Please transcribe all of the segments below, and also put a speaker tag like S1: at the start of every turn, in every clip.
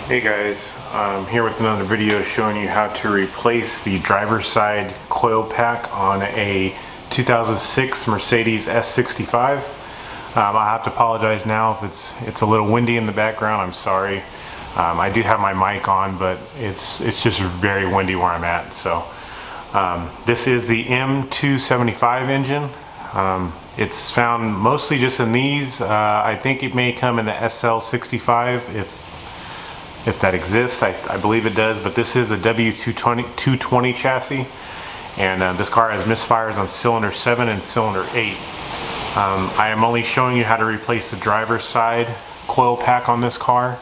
S1: Hey guys, I'm here with another video showing you how to replace the driver's side coil pack on a 2006 Mercedes S65. I have to apologize now if it's a little windy in the background. I'm sorry. I do have my mic on, but it's just very windy where I'm at. So this is the M275 engine. It's found mostly just in these. I think it may come in the SL65 if that exists. I believe it does, but this is a W220 chassis, and this car has misfires on cylinder 7 and cylinder 8. I am only showing you how to replace the driver's side coil pack on this car.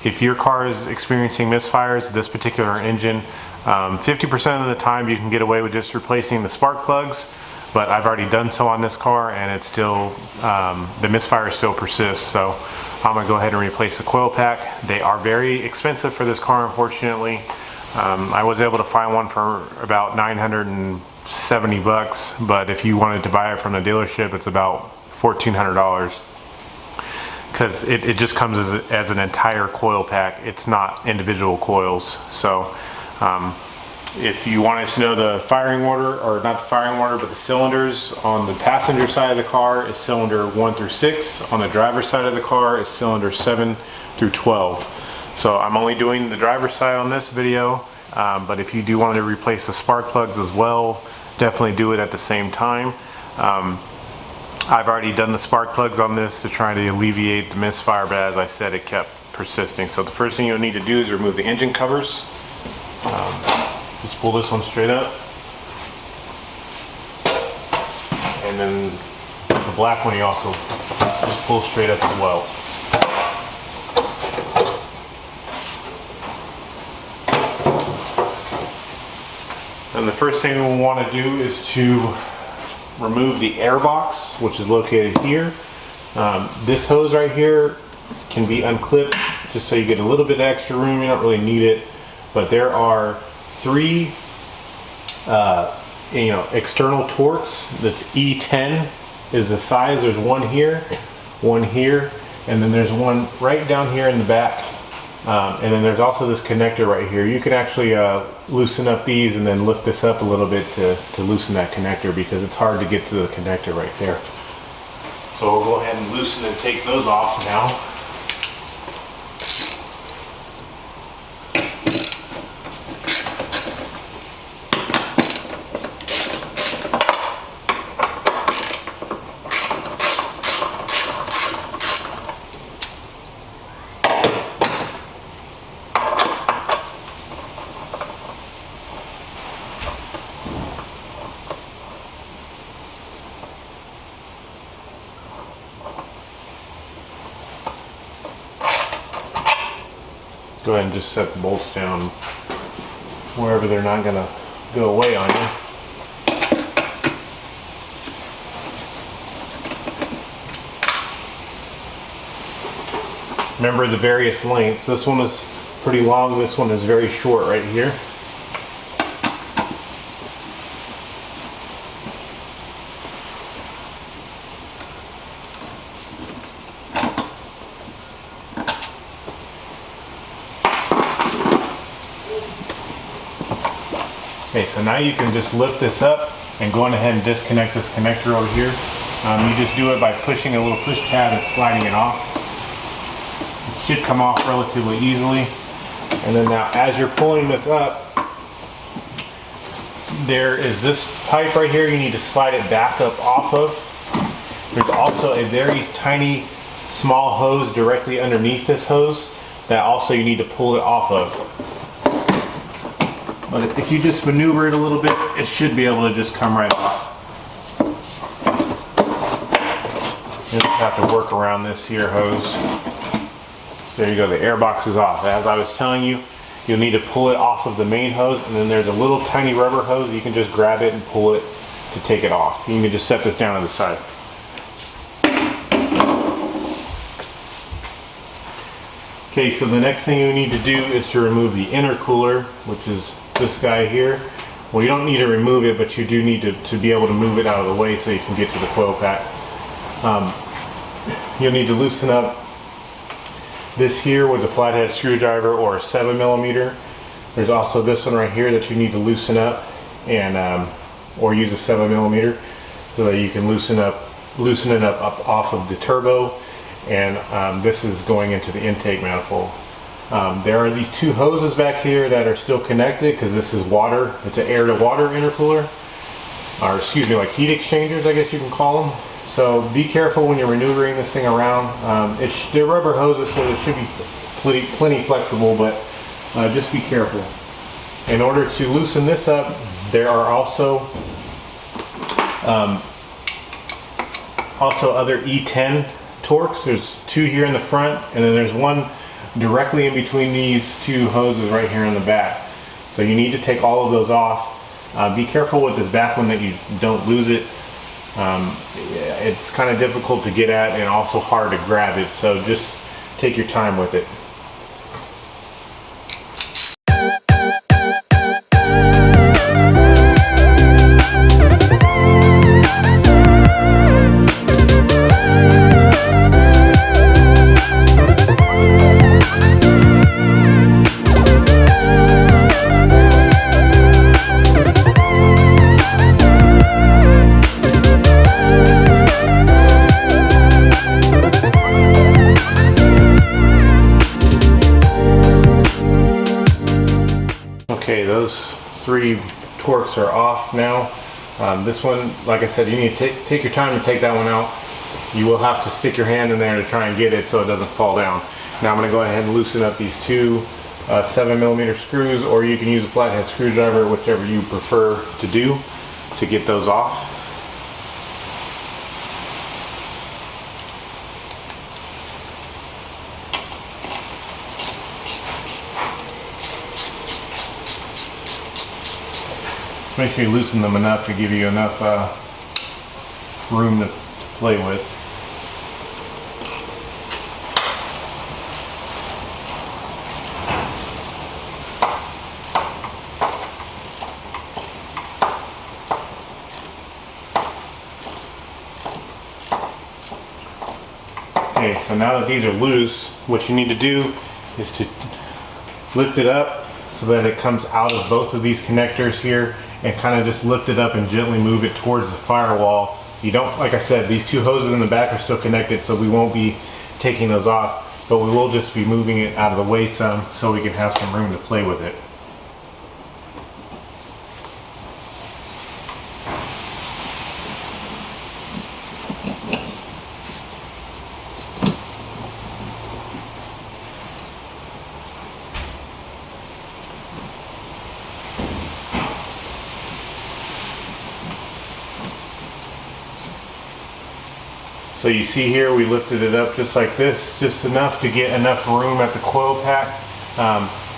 S1: If your car is experiencing misfires, this particular engine, 50% of the time you can get away with just replacing the spark plugs, but I've already done so on this car and it's still, the misfire still persists. So I'm going to go ahead and replace the coil pack. They are very expensive for this car, unfortunately. I was able to find one for about 970 bucks, but if you wanted to buy it from the dealership, it's about $1,400, because it just comes as an entire coil pack. It's not individual coils. So if you wanted to know the firing order, or not the firing order, but the cylinders on the passenger side of the car is cylinder 1 through 6. On the driver's side of the car is cylinder 7 through 12. So I'm only doing the driver's side on this video, but if you do want to replace the spark plugs as well, definitely do it at the same time. I've already done the spark plugs on this to try to alleviate the misfire, but as I said, it kept persisting. So the first thing you'll need to do is remove the engine covers. Just pull this one straight up, and then the black one you also just pull straight up as well. And the first thing we want to do is to remove the airbox, which is located here. This hose right here can be unclipped just so you get a little bit extra room. You don't really need it, but there are 3 external Torx. That's E10 is the size. There's one here, and then there's one right down here in the back, and then there's also this connector right here. You can actually loosen up these and then lift this up a little bit to loosen that connector, because it's hard to get to the connector right there. So we'll go ahead and loosen and take those off now. Go ahead and just set the bolts down wherever they're not going to go away on you. Remember the various lengths. This one is pretty long, this one is very short right here. Okay, so now you can just lift this up and go on ahead and disconnect this connector over here. You just do it by pushing a little push tab and sliding it off. It should come off relatively easily. And then now as you're pulling this up, there is this pipe right here you need to slide it back up off of. There's also a very tiny small hose directly underneath this hose that also you need to pull it off of. But if you just maneuver it a little bit, it should be able to just come right off. You just have to work around this here hose. There you go, the airbox is off. As I was telling you, you'll need to pull it off of the main hose, and then there's a little tiny rubber hose. You can just grab it and pull it to take it off. You can just set this down to the side. Okay, so the next thing you need to do is to remove the intercooler, which is this guy here. Well, you don't need to remove it, but you do need to be able to move it out of the way so you can get to the coil pack. You'll need to loosen up this here with a flathead screwdriver or a 7mm. There's also this one right here that you need to loosen up, and or use a 7mm so that you can loosen it up off of the turbo. And this is going into the intake manifold. There are these two hoses back here that are still connected because this is water. It's an air to water intercooler, or excuse me, like heat exchangers, I guess you can call them. So be careful when you're maneuvering this thing around. They're rubber hoses, so it should be plenty flexible, but just be careful. In order to loosen this up, there are also other E10 Torx. There's two here in the front, and then there's one directly in between these two hoses right here in the back. So you need to take all of those off. Be careful with this back one that you don't lose it. It's kind of difficult to get at and also hard to grab it, so just take your time with it. Okay, those three Torx are off now. This one, like I said, you need to take your time to take that one out. You will have to stick your hand in there to try and get it so it doesn't fall down. Now I'm going to go ahead and loosen up these two 7mm screws, or you can use a flathead screwdriver, whichever you prefer to do to get those off. Make sure you loosen them enough to give you enough room to play with. Okay, so now that these are loose, what you need to do is to lift it up so that it comes out of both of these connectors here, and kind of just lift it up and gently move it towards the firewall. You don't, like I said, these two hoses in the back are still connected, so we won't be taking those off, but we will just be moving it out of the way some so we can have some room to play with it. So you see here, we lifted it up just like this, just enough to get enough room at the coil pack.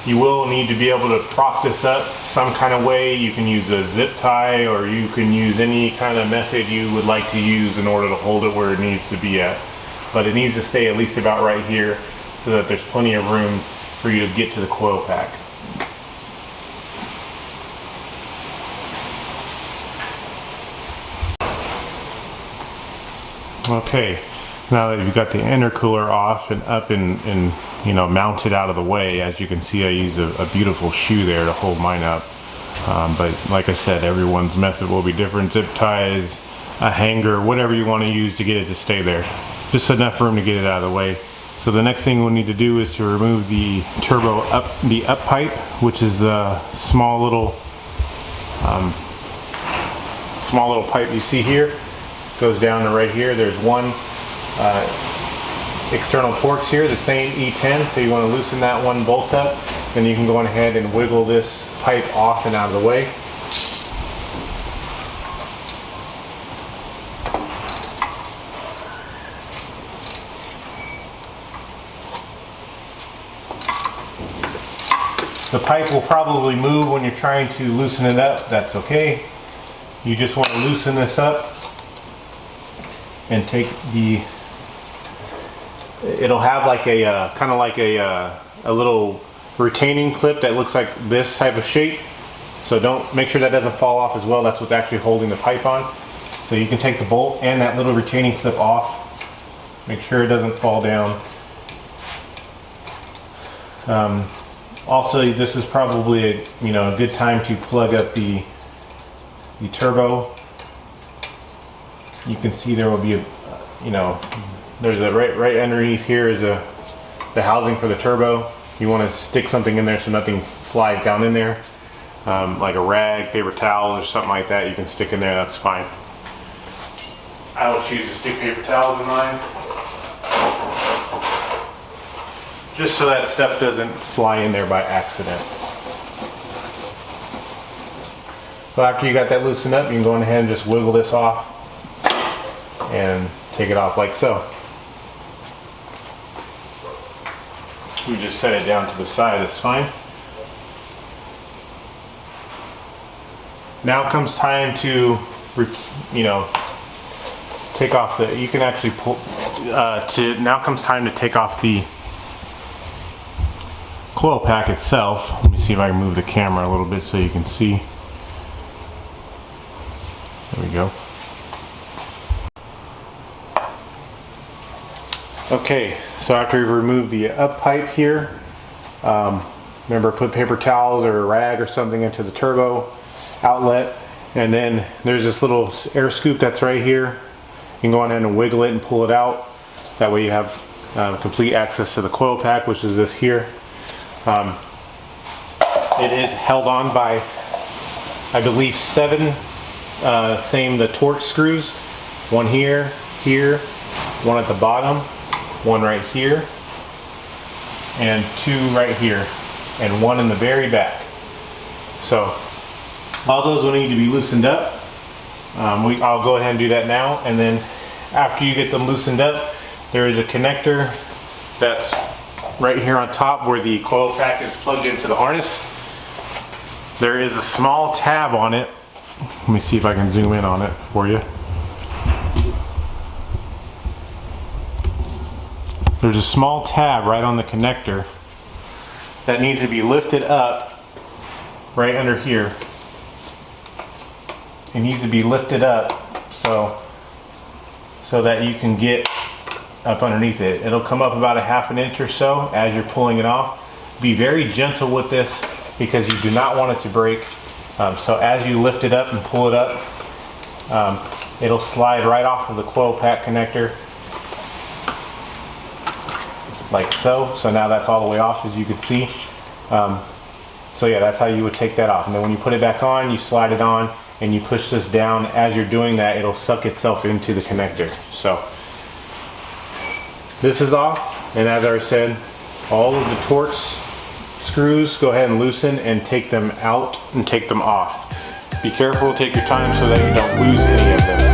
S1: You will need to be able to prop this up some kind of way. You can use a zip tie, or you can use any kind of method you would like to use in order to hold it where it needs to be at. But it needs to stay at least about right here so that there's plenty of room for you to get to the coil pack. Okay, now that you've got the intercooler off and up and you know, mounted out of the way, as you can see, I use a beautiful shoe there to hold mine up. But like I said, everyone's method will be different. Zip ties, a hanger, whatever you want to use to get it to stay there. Just enough room to get it out of the way. So the next thing we'll need to do is to remove the turbo up pipe, which is the small little pipe you see here. Goes down to right here. There's one external Torx here, the same E10, so you want to loosen that one bolt up. Then you can go on ahead and wiggle this pipe off and out of the way. The pipe will probably move when you're trying to loosen it up. That's okay. You just want to loosen this up and take the, it'll have like a kind of like a little retaining clip that looks like this type of shape. So make sure that doesn't fall off as well. That's what's actually holding the pipe on. So you can take the bolt and that little retaining clip off. Make sure it doesn't fall down. Also, this is probably a good time to plug up the turbo. You can see there will be there's a right underneath here is the housing for the turbo. You want to stick something in there so nothing flies down in there, like a rag, paper towel, or something like that. You can stick in there. That's fine. I will choose to stick paper towels in mine, just so that stuff doesn't fly in there by accident. So after you got that loosened up, you can go ahead and just wiggle this off and take it off like so. We just set it down to the side, that's fine. Now comes time to, take off the, you can actually pull, now comes time to take off the coil pack itself. Let me see if I can move the camera a little bit so you can see. There we go. Okay, so after we've removed the up pipe here, remember put paper towels or a rag or something into the turbo outlet, and then there's this little air scoop that's right here. You can go on in and wiggle it and pull it out. That way you have complete access to the coil pack, which is this here. It is held on by, I believe, 7 the Torx screws. One here, one at the bottom, one right here, and 2 right here, and 1 in the very back. So all those will need to be loosened up. I'll go ahead and do that now, and then after you get them loosened up, there is a connector that's right here on top where the coil pack is plugged into the harness. There is a small tab on it. Let me see if I can zoom in on it for you. There's a small tab right on the connector that needs to be lifted up right under here. It needs to be lifted up so that you can get up underneath it. It'll come up about a ½ inch or so as you're pulling it off. Be very gentle with this because you do not want it to break. So as you lift it up and pull it up, it'll slide right off of the coil pack connector like so. So now that's all the way off, as you can see. So yeah, that's how you would take that off. And then when you put it back on, you slide it on and you push this down. As you're doing that, it'll suck itself into the connector. So this is off, and as I said, all of the Torx screws, go ahead and loosen and take them out and take them off. Be careful, take your time so that you don't lose any of them.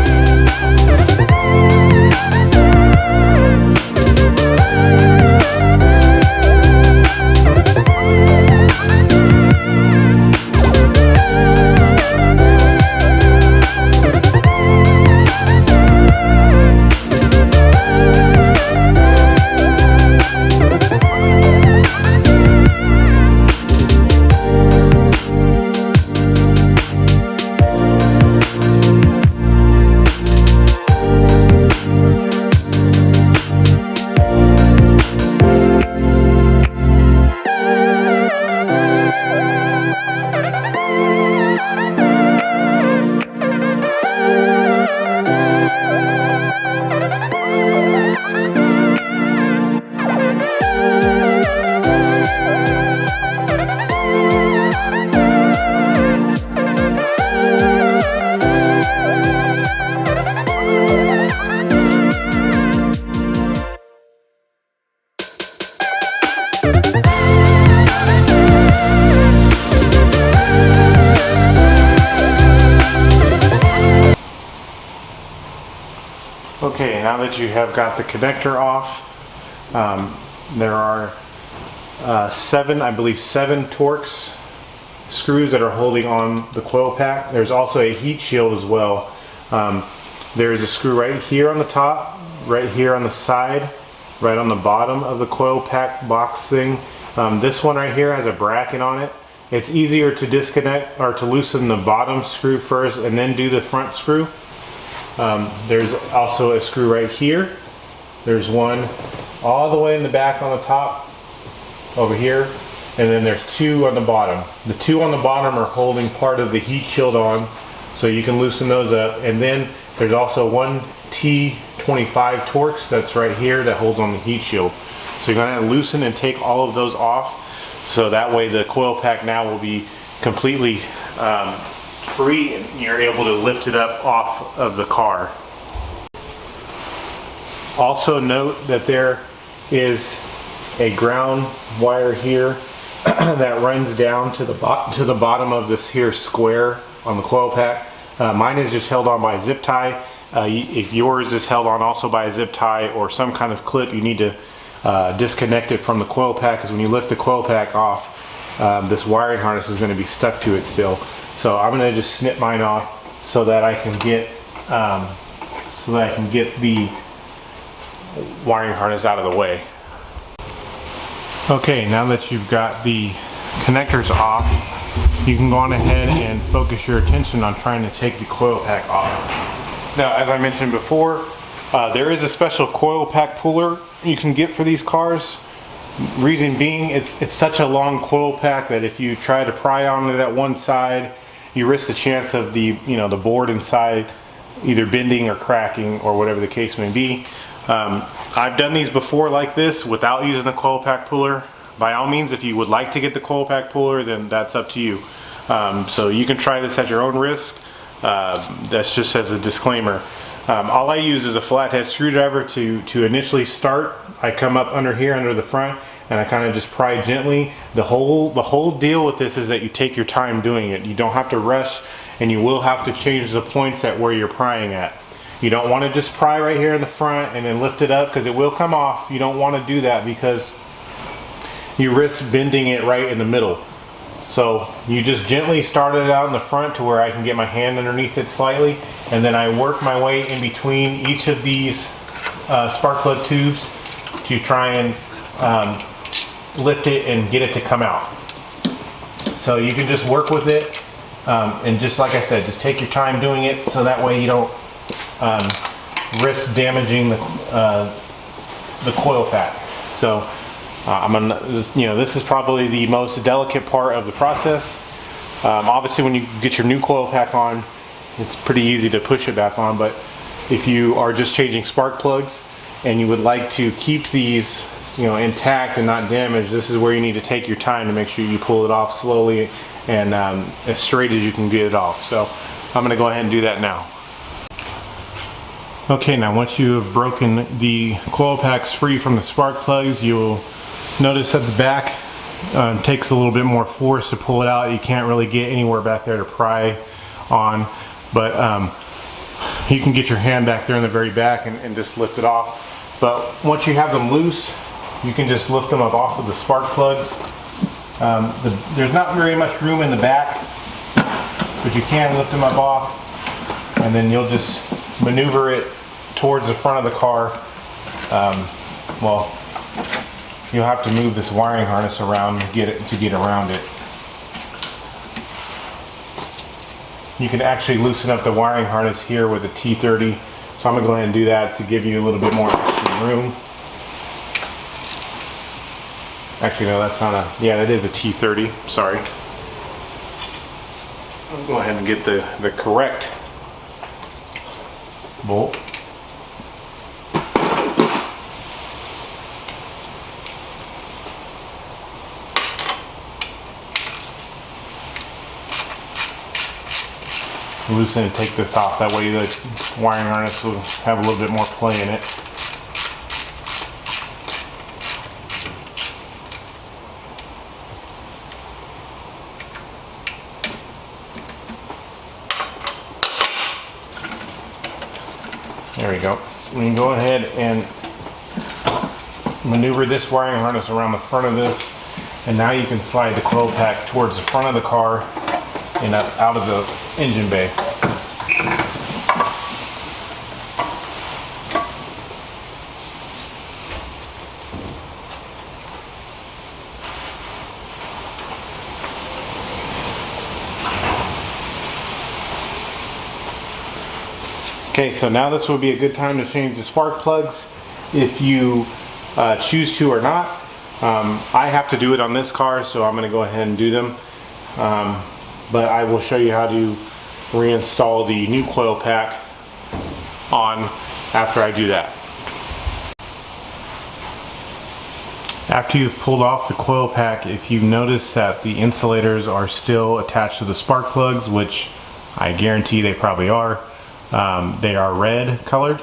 S1: Okay, now that you have got the connector off, there are 7 Torx screws that are holding on the coil pack. There's also a heat shield as well. There is a screw right here on the top, right here on the side, right on the bottom of the coil pack box thing. This one right here has a bracket on it. It's easier to disconnect or to loosen the bottom screw first and then do the front screw. There's also a screw right here. There's one all the way in the back on the top, over here, and then there's 2 on the bottom. The 2 on the bottom are holding part of the heat shield on, so you can loosen those up. And then there's also one T25 Torx that's right here that holds on the heat shield. So you're going to loosen and take all of those off, so that way the coil pack now will be completely free and you're able to lift it up off of the car. Also note that there is a ground wire here that runs down to the bottom of this here square on the coil pack. Mine is just held on by a zip tie. If yours is held on also by a zip tie or some kind of clip, you need to disconnect it from the coil pack, because when you lift the coil pack off, this wiring harness is going to be stuck to it still. So I'm going to just snip mine off so that I can get the wiring harness out of the way. Okay, now that you've got the connectors off, you can go on ahead and focus your attention on trying to take the coil pack off. Now, as I mentioned before, there is a special coil pack puller you can get for these cars. Reason being, it's such a long coil pack that if you try to pry on it at one side, you risk the chance of the board inside either bending or cracking or whatever the case may be. I've done these before like this without using the coil pack puller. By all means, if you would like to get the coil pack puller, then that's up to you. So you can try this at your own risk. That's just as a disclaimer. All I use is a flathead screwdriver to initially start. I come up under here, under the front, and I kind of just pry gently. The whole deal with this is that you take your time doing it. You don't have to rush, and you will have to change the points at where you're prying at. You don't want to just pry right here in the front and then lift it up, because it will come off. You don't want to do that because you risk bending it right in the middle. So you just gently start it out in the front to where I can get my hand underneath it slightly, and then I work my way in between each of these spark plug tubes to try and lift it and get it to come out. So you can just work with it, and just like I said, just take your time doing it, so that way you don't risk damaging the coil pack. So this is probably the most delicate part of the process. Obviously, when you get your new coil pack on, it's pretty easy to push it back on, but if you are just changing spark plugs and you would like to keep these intact and not damaged, this is where you need to take your time to make sure you pull it off slowly and as straight as you can get it off. So I'm going to go ahead and do that now. Okay, now once you have broken the coil packs free from the spark plugs, you'll notice at the back takes a little bit more force to pull it out. You can't really get anywhere back there to pry on, but you can get your hand back there in the very back and just lift it off. But once you have them loose, you can just lift them up off of the spark plugs. There's not very much room in the back, but you can lift them up off, and then you'll just maneuver it towards the front of the car. Well, you'll have to move this wiring harness around to get around it. You can actually loosen up the wiring harness here with a T30. So I'm going to go ahead and do that to give you a little bit more extra room. Actually, no, that's not a, yeah, that is a T30, sorry. I'll go ahead and get the correct bolt. Loosen and take this off, that way the wiring harness will have a little bit more play in it. There we go. We can go ahead and maneuver this wiring harness around the front of this, and now you can slide the coil pack towards the front of the car and out of the engine bay. Okay, so now this would be a good time to change the spark plugs if you choose to or not. I have to do it on this car, so I'm going to go ahead and do them. But I will show you how to reinstall the new coil pack on after I do that. After you've pulled off the coil pack, if you notice that the insulators are still attached to the spark plugs, which I guarantee they probably are, they are red colored.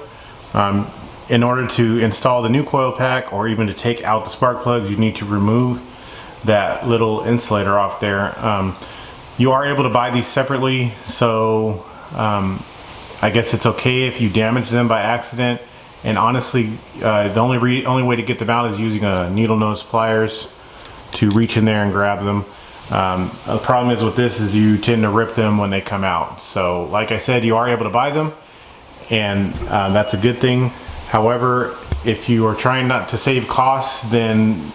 S1: In order to install the new coil pack, or even to take out the spark plugs, you need to remove that little insulator off there. You are able to buy these separately, so I guess it's okay if you damage them by accident. And honestly, the only way to get them out is using a needle nose pliers to reach in there and grab them. The problem is with this is you tend to rip them when they come out. So like I said, you are able to buy them, and that's a good thing. However, if you are trying not to save costs, then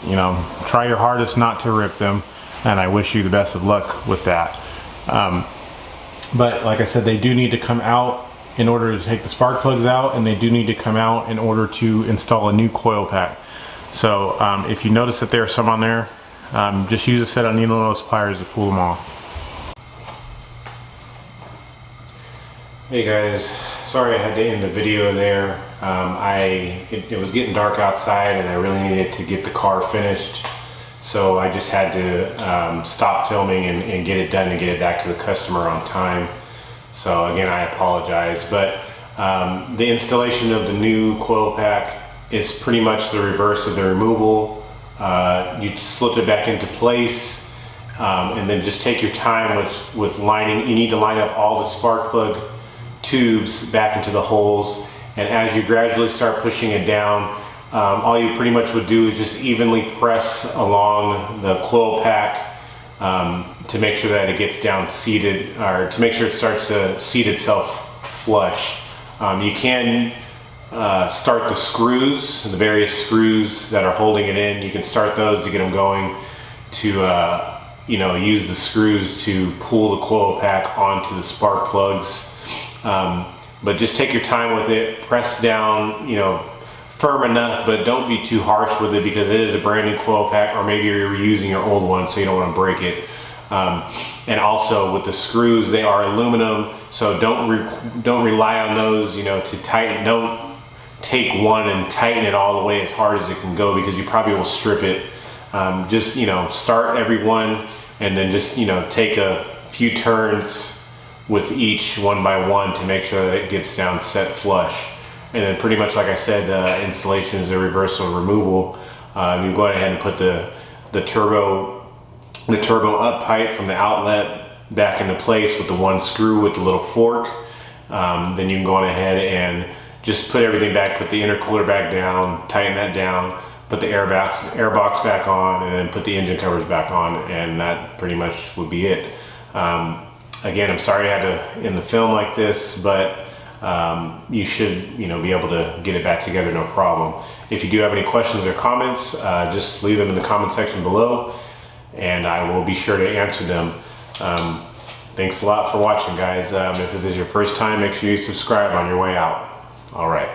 S1: try your hardest not to rip them, and I wish you the best of luck with that. But like I said, they do need to come out in order to take the spark plugs out, and they do need to come out in order to install a new coil pack. So if you notice that there are some on there, just use a set of needle nose pliers to pull them off. Hey guys, sorry I had to end the video there. It was getting dark outside and I really needed to get the car finished, so I just had to stop filming and get it done and get it back to the customer on time. So again, I apologize, but the installation of the new coil pack is pretty much the reverse of the removal. You slip it back into place, and then just take your time with lining. You need to line up all the spark plug tubes back into the holes, and as you gradually start pushing it down, all you pretty much would do is just evenly press along the coil pack to make sure that it gets down seated, or to make sure it starts to seat itself flush. You can start the screws, the various screws that are holding it in. You can start those to get them going, to use the screws to pull the coil pack onto the spark plugs. But just take your time with it, press down, firm enough, but don't be too harsh with it, because it is a brand new coil pack, or maybe you're reusing your old one, so you don't want to break it. And also with the screws, they are aluminum, so don't rely on those, to tighten. Don't take one and tighten it all the way as hard as it can go, because you probably will strip it. Just start every one, and then just take a few turns with each one by one to make sure that it gets down set flush. And then pretty much like I said, installation is a reversal removal. You go ahead and put the turbo up pipe from the outlet back into place with the one screw with the little fork. Then you can go on ahead and just put everything back, put the intercooler back down, tighten that down, put the airbox back on, and then put the engine covers back on, and that pretty much would be it. Again, I'm sorry I had to end the film like this, but you should be able to get it back together no problem. If you do have any questions or comments, just leave them in the comment section below, and I will be sure to answer them. Thanks a lot for watching, guys. If this is your first time, make sure you subscribe on your way out. All right.